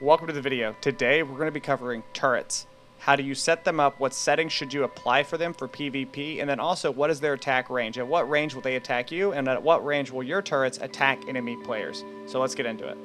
Welcome to the video. Today we're going to be covering turrets. How do you set them up? What settings should you apply for them for PvP? And then also, what is their attack range? At what range will they attack you? And at what range will your turrets attack enemy players? So let's get into it.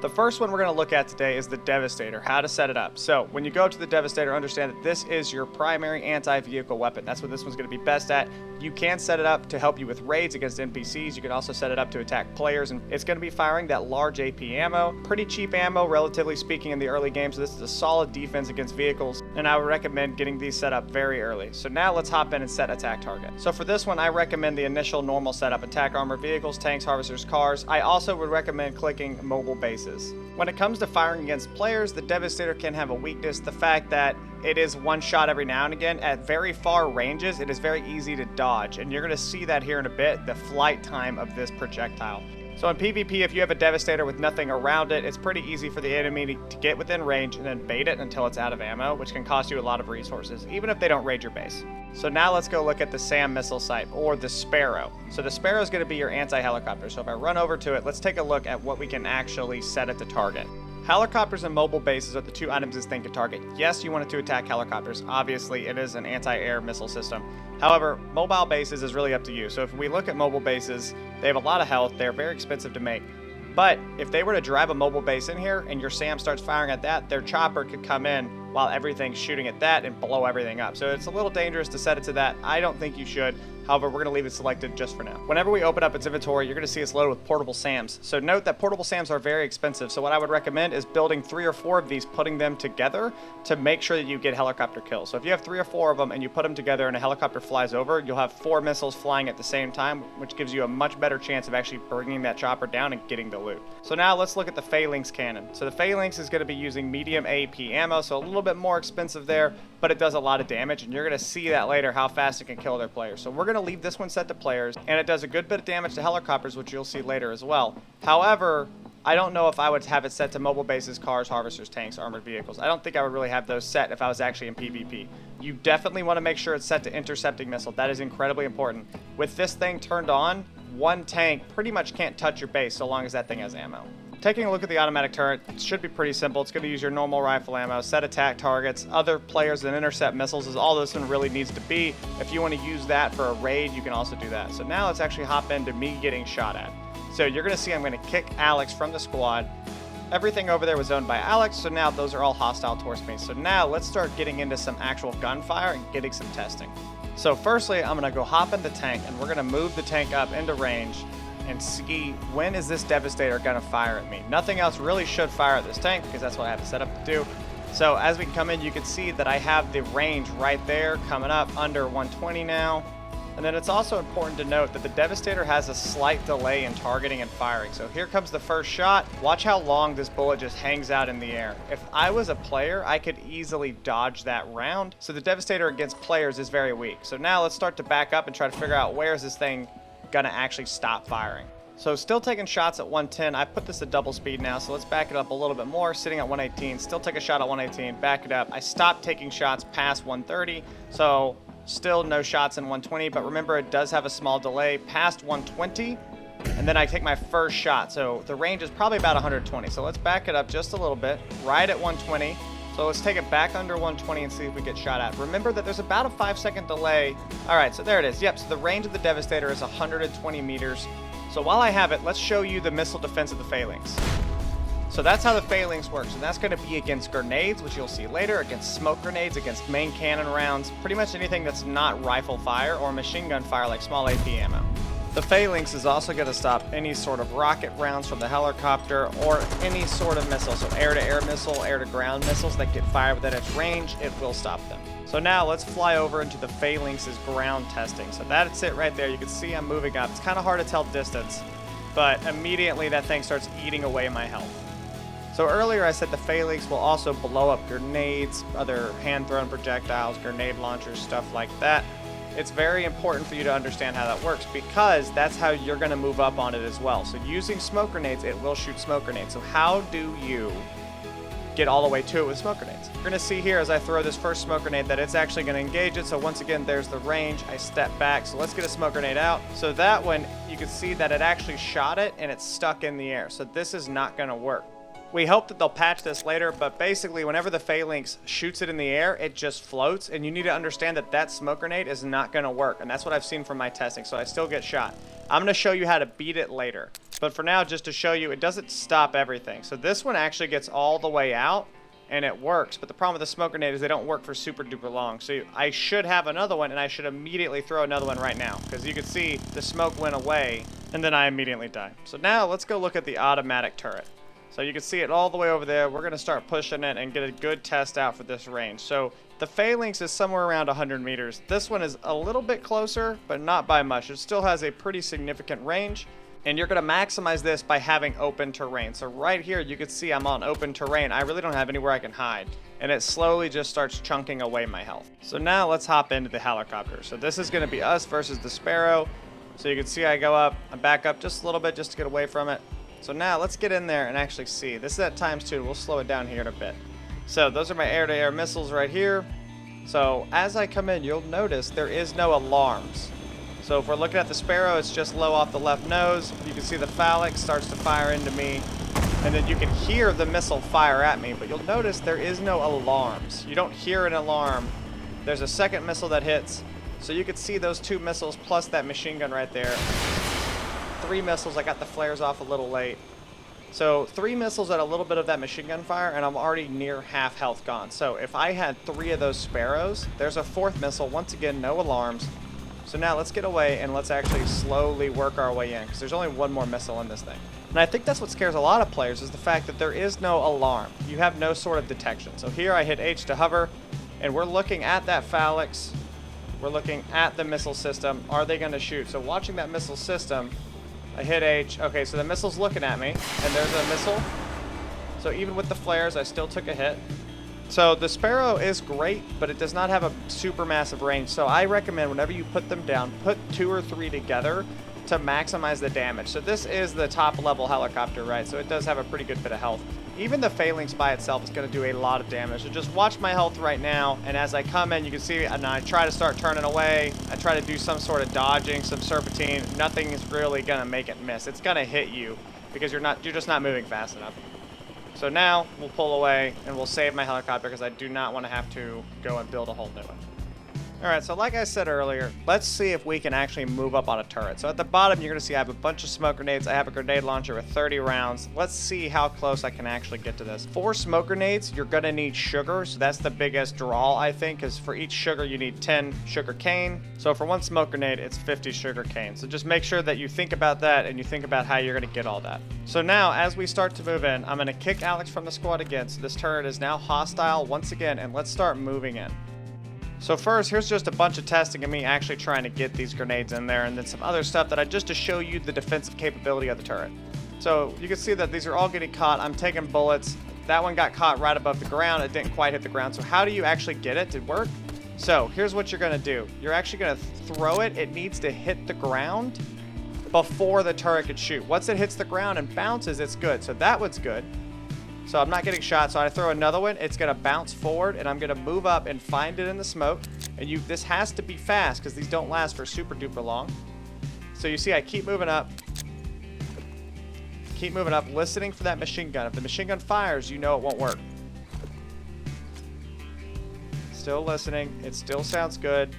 The first one we're going to look at today is the Devastator, how to set it up. So when you go up to the Devastator, understand that this is your primary anti-vehicle weapon. That's what this one's going to be best at. You can set it up to help you with raids against NPCs. You can also set it up to attack players, and it's going to be firing that large AP ammo. Pretty cheap ammo, relatively speaking, in the early game, so this is a solid defense against vehicles, and I would recommend getting these set up very early. So now let's hop in and set attack target. So for this one, I recommend the initial normal setup: attack armored vehicles, tanks, harvesters, cars. I also would recommend clicking mobile bases. When it comes to firing against players, the Devastator can have a weakness: the fact that it is one shot every now and again. At very far ranges, it is very easy to dodge, and you're going to see that here in a bit, the flight time of this projectile. So in PvP, if you have a Devastator with nothing around it, it's pretty easy for the enemy to get within range and then bait it until it's out of ammo, which can cost you a lot of resources, even if they don't raid your base. So now let's go look at the SAM missile site, or the Sparrow. So the Sparrow is going to be your anti-helicopter. So if I run over to it, let's take a look at what we can actually set it to target. Helicopters and mobile bases are the two items this thing can target. Yes, you want it to attack helicopters. Obviously, it is an anti-air missile system. However, mobile bases is really up to you. So if we look at mobile bases, they have a lot of health. They're very expensive to make. But if they were to drive a mobile base in here and your SAM starts firing at that, their chopper could come in while everything's shooting at that and blow everything up. So it's a little dangerous to set it to that. I don't think you should. However, we're going to leave it selected just for now. Whenever we open up its inventory, you're going to see it's loaded with portable SAMs. So note that portable SAMs are very expensive. So what I would recommend is building 3 or 4 of these, putting them together to make sure that you get helicopter kills. So if you have 3 or 4 of them and you put them together and a helicopter flies over, you'll have 4 missiles flying at the same time, which gives you a much better chance of actually bringing that chopper down and getting the loot. So now let's look at the Phalanx cannon. So the Phalanx is going to be using medium AP ammo, so a little bit more expensive there, but it does a lot of damage, and you're going to see that later how fast it can kill their players. So we're going to leave this one set to players, and it does a good bit of damage to helicopters, which you'll see later as well. However, I don't know if I would have it set to mobile bases, cars, harvesters, tanks, armored vehicles. I don't think I would really have those set if I was actually in PvP. You definitely want to make sure it's set to intercepting missile. That is incredibly important. With this thing turned on, one tank pretty much can't touch your base so long as that thing has ammo. Taking a look at the automatic turret, it should be pretty simple. It's going to use your normal rifle ammo, set attack targets, other players, and intercept missiles is all this one really needs to be. If you want to use that for a raid, you can also do that. So now let's actually hop into me getting shot at. So you're going to see I'm going to kick Alex from the squad. Everything over there was owned by Alex, so now those are all hostile towards me. So now let's start getting into some actual gunfire and getting some testing. So firstly, I'm going to go hop in the tank, and we're going to move the tank up into range and see when is this Devastator going to fire at me. Nothing else really should fire at this tank because that's what I have it set up to do. So as we come in, you can see that I have the range right there coming up under 120 now. And then it's also important to note that the Devastator has a slight delay in targeting and firing. So here comes the first shot. Watch how long this bullet just hangs out in the air. If I was a player, I could easily dodge that round. So the Devastator against players is very weak. So now let's start to back up and try to figure out where is this thing gonna actually stop firing. So still taking shots at 110. I put this at double speed now, so let's back it up a little bit more. Sitting at 118, still take a shot at 118, back it up. I stopped taking shots past 130, so still no shots in 120, but remember it does have a small delay past 120, and then I take my first shot. So the range is probably about 120. So let's back it up just a little bit, right at 120. So let's take it back under 120 and see if we get shot at. Remember that there's about a 5-second delay. All right, so there it is. Yep, so the range of the Devastator is 120 meters. So while I have it, let's show you the missile defense of the Phalanx. So that's how the Phalanx works, and that's going to be against grenades, which you'll see later, against smoke grenades, against main cannon rounds, pretty much anything that's not rifle fire or machine gun fire like small AP ammo. The Phalanx is also going to stop any sort of rocket rounds from the helicopter or any sort of missile. So air-to-air missile, air-to-ground missiles that get fired within its range, it will stop them. So now let's fly over into the Phalanx's ground testing. So that's it right there. You can see I'm moving up. It's kind of hard to tell distance, but immediately that thing starts eating away my health. So earlier I said the Phalanx will also blow up grenades, other hand-thrown projectiles, grenade launchers, stuff like that. It's very important for you to understand how that works because that's how you're going to move up on it as well. So using smoke grenades, it will shoot smoke grenades. So how do you get all the way to it with smoke grenades? You're going to see here as I throw this first smoke grenade that it's actually going to engage it. So once again, there's the range. I step back. So let's get a smoke grenade out. So that one, you can see that it actually shot it and it's stuck in the air. So this is not going to work. We hope that they'll patch this later, but basically whenever the Phalanx shoots it in the air, it just floats, and you need to understand that that smoke grenade is not going to work, and that's what I've seen from my testing, so I still get shot. I'm going to show you how to beat it later, but for now, just to show you, it doesn't stop everything. So this one actually gets all the way out, and it works, but the problem with the smoke grenade is they don't work for super duper long. So I should have another one, and I should immediately throw another one right now, because you can see the smoke went away, and then I immediately die. So now let's go look at the automatic turret. So you can see it all the way over there. We're going to start pushing it and get a good test out for this range. So the Phalanx is somewhere around 100 meters. This one is a little bit closer, but not by much. It still has a pretty significant range, and you're going to maximize this by having open terrain. So right here, you can see I'm on open terrain. I really don't have anywhere I can hide, and it slowly just starts chunking away my health. So now let's hop into the helicopter. So this is going to be us versus the Sparrow. So you can see I go up, I back up just a little bit just to get away from it. So now let's get in there and actually see. This is at ×2. We'll slow it down here in a bit. So those are my air-to-air missiles right here. So as I come in, you'll notice there is no alarms. So if we're looking at the Sparrow, it's just low off the left nose. You can see the Phalanx starts to fire into me. And then you can hear the missile fire at me. But you'll notice there is no alarms. You don't hear an alarm. There's a second missile that hits. So you can see those 2 missiles plus that machine gun right there. 3 missiles. I got the flares off a little late. So 3 missiles at a little bit of that machine gun fire, and I'm already near half health gone. So if I had 3 of those Sparrows, there's a 4th missile. Once again, no alarms. So now let's get away and let's actually slowly work our way in, because there's only 1 more missile in this thing. And I think that's what scares a lot of players, is the fact that there is no alarm. You have no sort of detection. So here I hit H to hover, and we're looking at that Phalanx. We're looking at the missile system. Are they going to shoot? So watching that missile system, I hit H. Okay, so the missile's looking at me, and there's a missile. So even with the flares, I still took a hit. So the Sparrow is great, but it does not have a super massive range. So I recommend whenever you put them down, put 2 or 3 together to maximize the damage. So this is the top level helicopter, right? So it does have a pretty good bit of health. Even the Phalanx by itself is going to do a lot of damage. So just watch my health right now, and as I come in, you can see, and I try to start turning away. I try to do some sort of dodging, some serpentine. Nothing is really going to make it miss. It's going to hit you because you're just not moving fast enough. So now we'll pull away, and we'll save my helicopter because I do not want to have to go and build a whole new one. Alright, so like I said earlier, let's see if we can actually move up on a turret. So at the bottom, you're going to see I have a bunch of smoke grenades. I have a grenade launcher with 30 rounds. Let's see how close I can actually get to this. For smoke grenades, you're going to need sugar. So that's the biggest draw, I think, because for each sugar, you need 10 sugar cane. So for 1 smoke grenade, it's 50 sugar cane. So just make sure that you think about that and you think about how you're going to get all that. So now, as we start to move in, I'm going to kick Alex from the squad again. So this turret is now hostile once again, and let's start moving in. So first, here's just a bunch of testing of me actually trying to get these grenades in there, and then some other stuff that just to show you the defensive capability of the turret. So you can see that these are all getting caught. I'm taking bullets. That one got caught right above the ground. It didn't quite hit the ground. So how do you actually get it to work? So here's what you're going to do. You're actually going to throw it. It needs to hit the ground before the turret could shoot. Once it hits the ground and bounces, it's good. So that one's good. So I'm not getting shot, so I throw another one. It's going to bounce forward, and I'm going to move up and find it in the smoke. And this has to be fast because these don't last for super duper long. So you see I keep moving up, listening for that machine gun. If the machine gun fires, you know it won't work. Still listening. It still sounds good.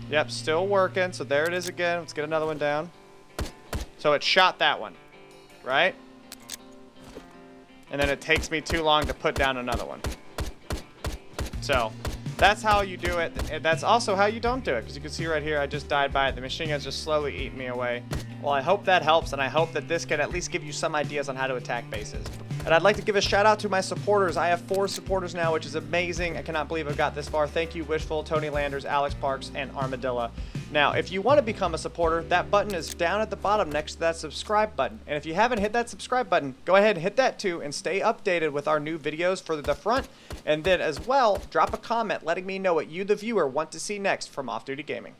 Yep, still working. So there it is again. Let's get another one down. So it shot that one, right? And then it takes me too long to put down another one. So that's how you do it. And that's also how you don't do it. Because you can see right here, I just died by it. The machine gun's just slowly eating me away. Well, I hope that helps, and I hope that this can at least give you some ideas on how to attack bases. And I'd like to give a shout out to my supporters. I have 4 supporters now, which is amazing. I cannot believe I've got this far. Thank you, Wishful, Tony Landers, Alex Parks, and Armadillo. Now, if you want to become a supporter, that button is down at the bottom next to that subscribe button. And if you haven't hit that subscribe button, go ahead and hit that too and stay updated with our new videos for the front. And then as well, drop a comment letting me know what you, the viewer, want to see next from Off Duty Gaming.